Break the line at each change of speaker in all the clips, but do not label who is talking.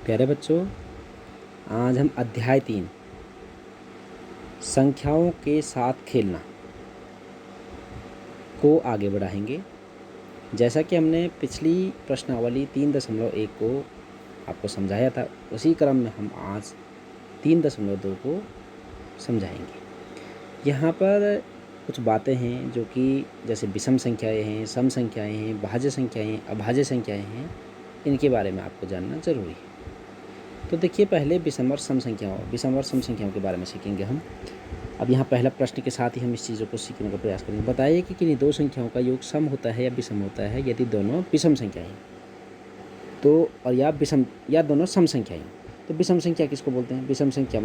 प्यारे बच्चों, आज हम अध्याय 3 संख्याओं के साथ खेलना को आगे बढ़ाएंगे। जैसा कि हमने पिछली प्रश्नावली 3.1 को आपको समझाया था, उसी क्रम में हम आज 3.2 को समझाएंगे। यहाँ पर कुछ बातें हैं जो कि जैसे विषम संख्याएं हैं, सम संख्याएं हैं, भाज्य संख्याएं हैं, अभाज्य संख्याएं हैं, इनके बारे में आपको जानना जरूरी है। तो देखिए, पहले विषम और सम संख्याओं के बारे में सीखेंगे हम। अब यहाँ पहला प्रश्न के साथ ही हम इस चीज़ों को सीखने का प्रयास करेंगे। बताइए कि किन्हीं दो संख्याओं का योग सम होता है या विषम होता है यदि दोनों विषम संख्याएं हैं तो, और या दोनों सम संख्याएं हैं। तो विषम संख्या किसको बोलते हैं? विषम संख्या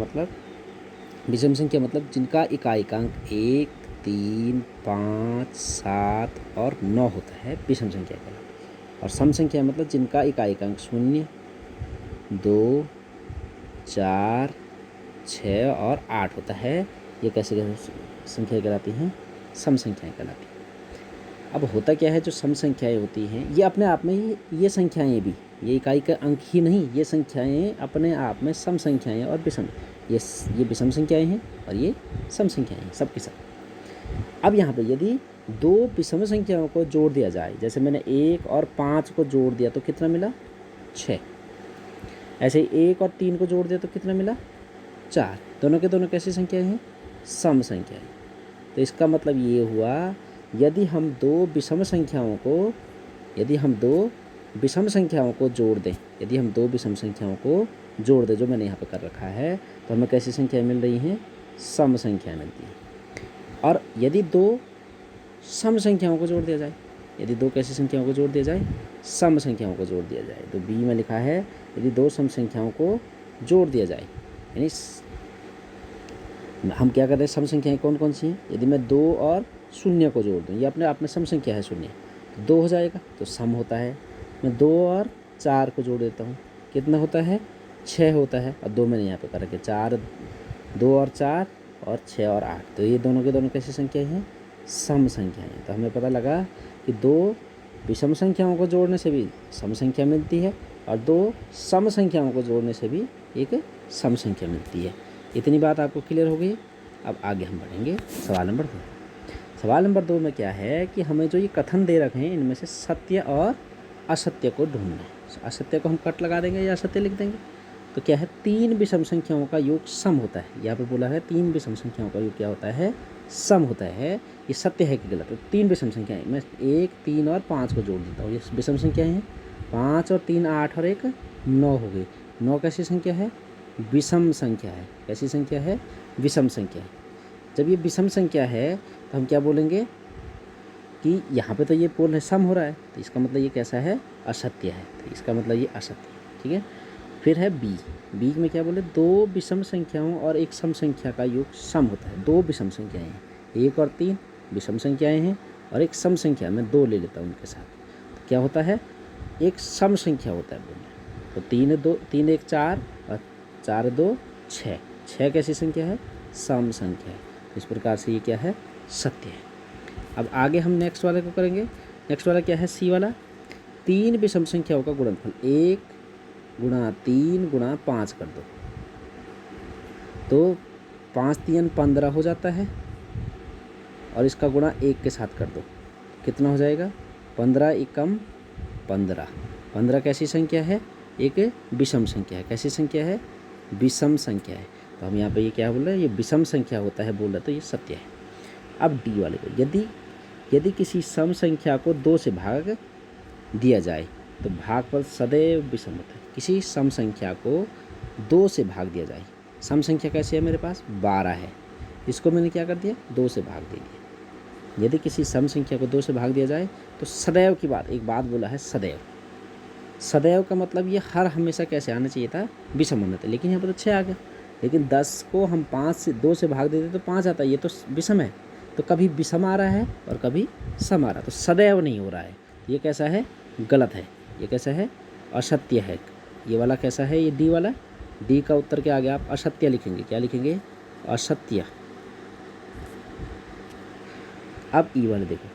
मतलब जिनका इकाइकांक 1, 3, 5, 7 और 9 होता है, विषम संख्या कहलाती है। और सम संख्या मतलब जिनका इकाइकांक 0, 2, 4, 6 और 8 होता है, ये कैसे संख्याएं कहलाती हैं? सम संख्याएं कहलाती हैं। अब होता क्या है, जो सम संख्याएं होती हैं ये अपने आप में ही, ये संख्याएं भी, ये इकाई का अंक ही नहीं, ये संख्याएं अपने आप में सम संख्याएं और विषम, ये विषम संख्याएं हैं और ये सम संख्याएं हैं, सब के सब। अब यहाँ पे यदि दो विषम संख्याओं को जोड़ दिया जाए, जैसे मैंने 1 और 5 को जोड़ दिया तो कितना मिला? 6। ऐसे ही 1 और 3 को जोड़ दिया तो कितना मिला? 4। दोनों के दोनों कैसी संख्याएं हैं? सम संख्याएं। तो इसका मतलब ये हुआ, यदि हम दो विषम संख्याओं को जोड़ दें, जो मैंने यहाँ पे कर रखा है, तो हमें कैसी संख्याएं मिल रही हैं? सम संख्याएं मिलती हैं। और यदि दो सम संख्याओं को जोड़ दिया जाए, यदि दो कैसी संख्याओं को जोड़ दिया जाए? सम संख्याओं को जोड़ दिया जाए। तो बी में लिखा है, यदि दो सम संख्याओं को जोड़ दिया जाए, यानी हम क्या कर रहे हैं? सम संख्याएं कौन कौन सी हैं? यदि मैं 2 और 0 को जोड़ दूँ, ये अपने आप में सम संख्या है, 0 तो 2 हो जाएगा, तो सम होता है। मैं 2 और 4 को जोड़ देता हूँ, कितना होता है? 6 होता है। और 2 मैंने यहाँ पे कर रखे, 2 और 4 और 6 और 8, तो ये दोनों के दोनों कैसी संख्या हैं? सम संख्या है। तो हमें पता लगा कि दो विषम संख्याओं को जोड़ने से भी सम संख्या मिलती है और दो सम संख्याओं को जोड़ने से भी एक सम संख्या मिलती है। इतनी बात आपको क्लियर हो गई। अब आगे हम बढ़ेंगे सवाल नंबर 2। सवाल नंबर 2 में क्या है कि हमें जो ये कथन दे रखे हैं, इनमें से सत्य और असत्य को ढूंढना है। असत्य को हम कट लगा देंगे या असत्य लिख देंगे। तो क्या है? 3 विषम संख्याओं का योग सम होता है। यहाँ पे बोला है 3 विषम संख्याओं का योग क्या होता है? सम होता है। ये सत्य है कि गलत है? 3 विषम संख्याएं, मैं 1, 3 और 5 को जोड़ देता हूँ, ये विषम संख्याएं हैं। 5 और 3 8 और 1 9 हो गई। 9 कैसी संख्या है? विषम संख्या है। कैसी संख्या है? विषम संख्या है। जब ये विषम संख्या है तो हम क्या बोलेंगे कि यहाँ पे तो ये पोल है, सम हो रहा है, तो इसका मतलब ये कैसा है? असत्य है। तो इसका मतलब ये असत्य है। ठीक है। फिर है बी में क्या बोले? दो विषम संख्याओं और एक सम संख्या का योग सम होता है। दो विषम संख्याएं हैं, 1 और 3 विषम संख्याएं हैं और एक सम संख्या, मैं 2 ले लेता हूँ उनके साथ, तो क्या होता है? एक सम संख्या होता है बोले। तो 3 1 4 और 4 2 6। 6 कैसी संख्या है? सम संख्या है। इस प्रकार से ये क्या है? सत्य है। अब आगे हम नेक्स्ट वाले को करेंगे। नेक्स्ट वाला क्या है? सी वाला। 3 विषम संख्याओं का गुणनफल 1 गुणा 3 गुणा 5 कर दो, तो 5 3 15 हो जाता है और इसका गुणा 1 के साथ कर दो, कितना हो जाएगा? 15 एकम 15। 15 कैसी संख्या है? एक विषम संख्या है। कैसी संख्या है? विषम संख्या है। तो हम यहाँ पे ये क्या बोल रहे हैं? ये विषम संख्या होता है बोल रहे, तो ये सत्य है। अब डी वाले को, यदि किसी सम संख्या को 2 से भाग दिया जाए तो भागफल सदैव विषम होता है। किसी सम संख्या को 2 से भाग दिया जाए, सम संख्या कैसे है? मेरे पास 12 है, इसको मैंने क्या कर दिया? 2 से भाग दे दिया। यदि किसी सम संख्या को 2 से भाग दिया जाए तो सदैव की बात, एक बात बोला है सदैव। सदैव का मतलब ये हर हमेशा कैसे आना चाहिए था? विषम होना था, लेकिन यहाँ पर तो 6 आ गया। लेकिन 10 को हम 2 से भाग देते तो 5 आता है, ये तो विषम है। तो कभी विषम आ रहा है और कभी सम आ रहा है, तो सदैव नहीं हो रहा है। ये कैसा है? गलत है। ये कैसा है? असत्य है। ये वाला कैसा है? ये डी वाला। डी का उत्तर के आगे आप असत्य लिखेंगे। क्या लिखेंगे? असत्य। अब ई वाले देखो,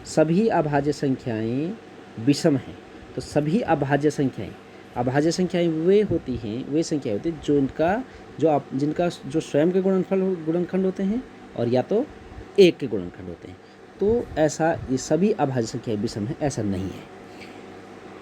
सभी अभाज्य संख्याएं विषम हैं। तो सभी अभाज्य संख्याएं, अभाज्य संख्याएं वे संख्याएं होती हैं जिनका जो स्वयं के गुणनखंड होते हैं और या तो एक के गुणनखंड होते हैं। तो ऐसा ये सभी अभाज्य संख्याएं विषम है, ऐसा नहीं है।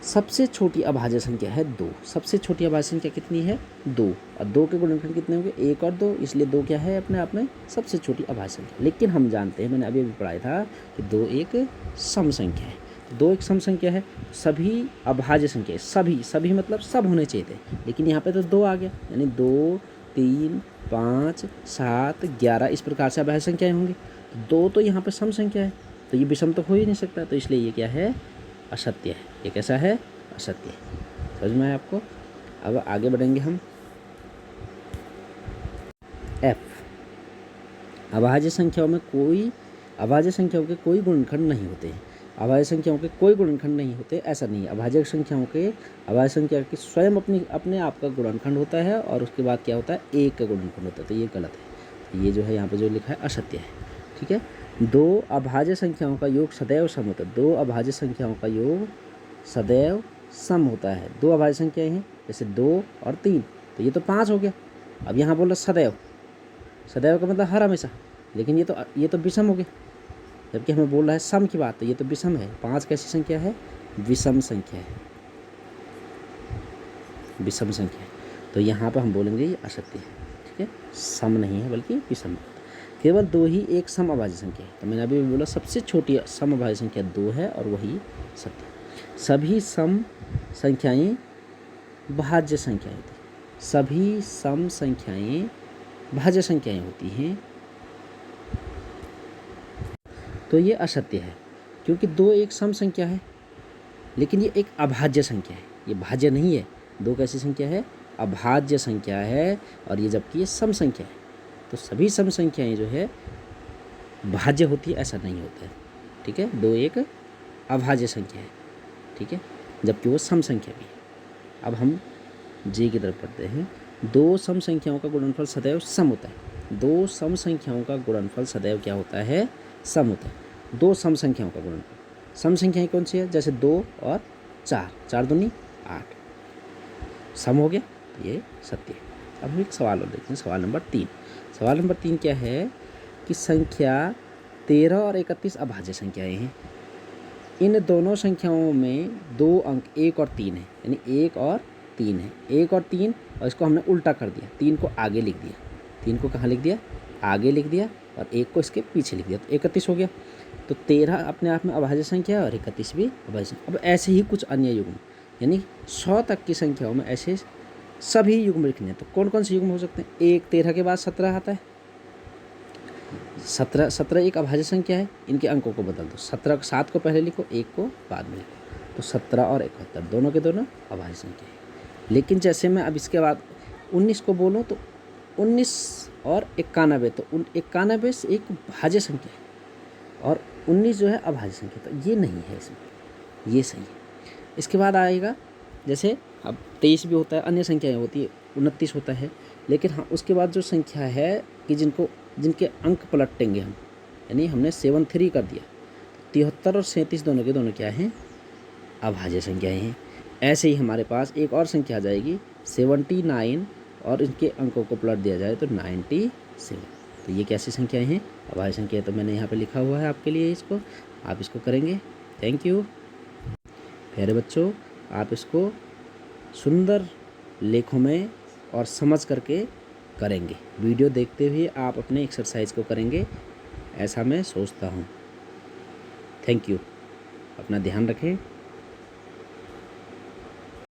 सबसे छोटी अभाज्य संख्या है 2। सबसे छोटी अभाज्य संख्या कितनी है? 2। और 2 के गुणनखंड कितने होंगे? 1 और 2, इसलिए 2 क्या है अपने आप में सबसे छोटी अभाज्य संख्या। लेकिन हम जानते हैं, मैंने अभी पढ़ाया था कि 2 एक सम संख्या है। 2 एक सम संख्या है, सभी अभाज्य संख्या, सभी मतलब सब होने चाहिए थे, लेकिन यहाँ पे तो 2 आ गया, यानी 2, 3, 5, 7, 11 इस प्रकार से अभाज्य संख्याएँ होंगी। 2 तो यहाँ पे सम संख्या है, तो ये विषम तो हो ही नहीं सकता, तो इसलिए ये क्या है? असत्य है। ये कैसा है? असत्य है। समझ में आया आपको? अब आगे बढ़ेंगे हम। F, अभाज्य संख्याओं के कोई गुणनखंड नहीं होते हैं। अभाज्य संख्याओं के कोई गुणनखंड नहीं होते, ऐसा नहीं है। अभाज्य संख्या के स्वयं अपने आप का गुणनखंड होता है और उसके बाद क्या होता है? एक का गुणनखंड होता है, तो ये गलत है। ये जो है यहाँ पे जो लिखा है असत्य है। ठीक है। 2 अभाज्य संख्याओं का योग सदैव सम होता है। 2 अभाज्य संख्याओं का योग सदैव सम होता है। 2 अभाज्य संख्याएं हैं, जैसे 2 और 3, तो ये तो 5 हो गया। अब यहाँ बोल रहा सदैव, सदैव का मतलब हर हमेशा, लेकिन ये तो विषम हो गया, जबकि हमें बोल रहा है सम की बात, तो ये तो विषम है। 5 कैसी संख्या है? विषम संख्या है, विषम संख्या है। तो यहाँ पर हम बोलेंगे ये असत्य है। ठीक है, सम नहीं है बल्कि विषम है। केवल 2 ही एक सम अभाज्य संख्या है, तो मैंने अभी बोला सबसे छोटी सम अभाज्य संख्या 2 है और वही सत्य है। सभी सम संख्याएं भाज्य संख्याएं होती हैं। सभी सम संख्याएं भाज्य संख्याएं होती हैं, तो ये असत्य है, क्योंकि 2 एक सम संख्या है, लेकिन ये एक अभाज्य संख्या है, ये भाज्य नहीं है। 2 कैसी संख्या है? अभाज्य संख्या है, और ये जबकि ये सम संख्या है। तो सभी सम संख्याएं जो है भाज्य होती है, ऐसा नहीं होता है। ठीक है, 2 एक अभाज्य संख्या है। ठीक है, जबकि वो सम संख्या भी है। अब हम जी की तरफ पढ़ते हैं। 2 सम संख्याओं का गुणनफल सदैव सम होता है। 2 सम संख्याओं का गुणनफल सदैव क्या होता है? सम होता है। 2 सम संख्याओं का गुणनफल। सम संख्याएं कौन सी है? जैसे 2 और 4, 4 दूनी 8, सम हो गया, ये सत्य है। अब हम एक सवाल और देखते हैं, सवाल नंबर 3। सवाल नंबर 3 क्या है कि संख्या 13 और 31 अभाज्य संख्याएं हैं। इन दोनों संख्याओं में 2 अंक 1 और 3 है, यानी 1 और 3 है। 1 और 3, और इसको हमने उल्टा कर दिया, 3 को आगे लिख दिया। 3 को कहाँ लिख दिया? आगे लिख दिया, और 1 को इसके पीछे लिख दिया, तो 31 हो गया। तो 13 अपने आप में अभाज्य संख्या है और 31 भी अभाज्य संख्या। अब ऐसे ही कुछ अन्य युग्म, यानी 100 तक की संख्याओं में ऐसे सभी युग्म लिखने हैं। तो कौन कौन से युग्म हो सकते हैं? 1 13 के बाद 17 आता है। 17 एक अभाज्य संख्या है, इनके अंकों को बदल दो। 17 7 को पहले लिखो, 1 को बाद में लिखो, तो 17 और 71 दोनों के दोनों अभाज्य संख्या है। लेकिन जैसे मैं अब इसके बाद 19 को बोलूँ, तो 19 और 91, तो 91 एक भाज्य संख्या है और 19 जो है अभाज्य संख्या, तो ये नहीं है इसमें, ये सही है। इसके बाद आएगा, जैसे अब 23 भी होता है, अन्य संख्याएं होती है, 29 होता है। लेकिन हाँ, उसके बाद जो संख्या है कि जिनके अंक पलटेंगे हम, यानी हमने 73 कर दिया, 73 और 37 दोनों के दोनों क्या हैं? अभाज्य संख्याएं हैं। ऐसे ही हमारे पास एक और संख्या आ जाएगी 79, और इनके अंकों को पलट दिया जाए तो 97। तो ये कैसी संख्याएं हैं? अभाज्य संख्या। तो मैंने यहाँ पे लिखा हुआ है आपके लिए, इसको आप इसको करेंगे। थैंक यू प्यारे बच्चों, आप इसको सुंदर लेखों में और समझ करके करेंगे। वीडियो देखते हुए आप अपने एक्सरसाइज को करेंगे, ऐसा मैं सोचता हूँ। थैंक यू, अपना ध्यान रखें।